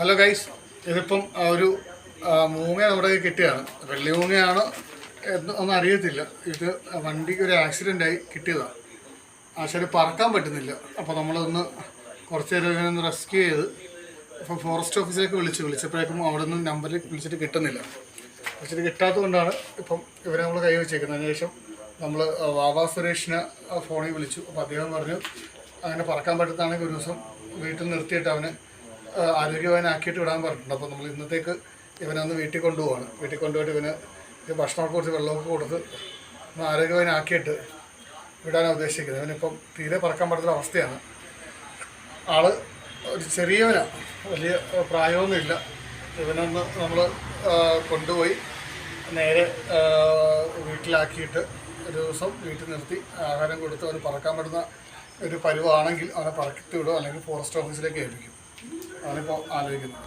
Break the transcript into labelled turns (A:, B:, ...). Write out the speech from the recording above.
A: Hello guys, ഇതിപ്പം ഒരു മൂങ്ങ നമ്മുടെ കിട്ടിയതാണ്. വെള്ളി മൂങ്ങയാണ് ഒന്നും അറിയത്തില്ല. ഇത് വണ്ടിക്ക് ഒരു ആക്സിഡൻ്റായി കിട്ടിയതാണ്. ആശാരി പറക്കാൻ പറ്റുന്നില്ല. അപ്പോൾ നമ്മളൊന്ന് കുറച്ച് നേരം ഇങ്ങനെ റെസ്ക്യൂ ചെയ്ത് ഇപ്പം ഫോറസ്റ്റ് ഓഫീസിലേക്ക് വിളിച്ചപ്പോഴേക്കും അവിടെ നിന്ന് നമ്പറിൽ വിളിച്ചിട്ട് കിട്ടുന്നില്ല. കിട്ടാത്തത് കൊണ്ടാണ് ഇപ്പം ഇവരെ നമ്മൾ കൈ വെച്ചേക്കുന്നത്. അതിനുശേഷം നമ്മൾ വാവാ സുരേഷിനെ ഫോണിൽ വിളിച്ചു. അപ്പോൾ അദ്ദേഹം പറഞ്ഞു അങ്ങനെ പറക്കാൻ പറ്റുന്നതാണെങ്കിൽ ഒരു ദിവസം വീട്ടിൽ നിർത്തിയിട്ട് അവന് ആരോഗ്യവാനാക്കിയിട്ട് വിടാൻ പറഞ്ഞിട്ടുണ്ട്. അപ്പോൾ നമ്മൾ ഇന്നത്തേക്ക് ഇവനൊന്ന് വീട്ടിൽ കൊണ്ടുപോവാണ്. വീട്ടിൽ കൊണ്ടുപോയിട്ട് ഇവന് ഭക്ഷണമൊക്കെ കൊടുത്ത് വെള്ളമൊക്കെ കൊടുത്ത് ഒന്ന് ആരോഗ്യവാനാക്കിയിട്ട് വിടാനാണ് ഉദ്ദേശിക്കുന്നത്. ഇവനിപ്പം തീരെ പറക്കാൻ പറ്റുന്ന അവസ്ഥയാണ്. ആള് ഒരു ചെറിയവനാണ്, വലിയ പ്രായമൊന്നുമില്ല. ഇവനൊന്ന് നമ്മൾ കൊണ്ടുപോയി നേരെ വീട്ടിലാക്കിയിട്ട് ഒരു ദിവസം വീട്ടിൽ നിർത്തി ആഹാരം കൊടുത്ത് അവന് പറക്കാൻ പറ്റുന്ന ഒരു പരുവാണെങ്കിൽ അവനെ പറക്കി വിടും, അല്ലെങ്കിൽ ഫോറസ്റ്റ് ഓഫീസിലേക്ക് ഏൽപ്പിക്കും. അവനിപ്പോൾ ആലോചിക്കുന്നത്.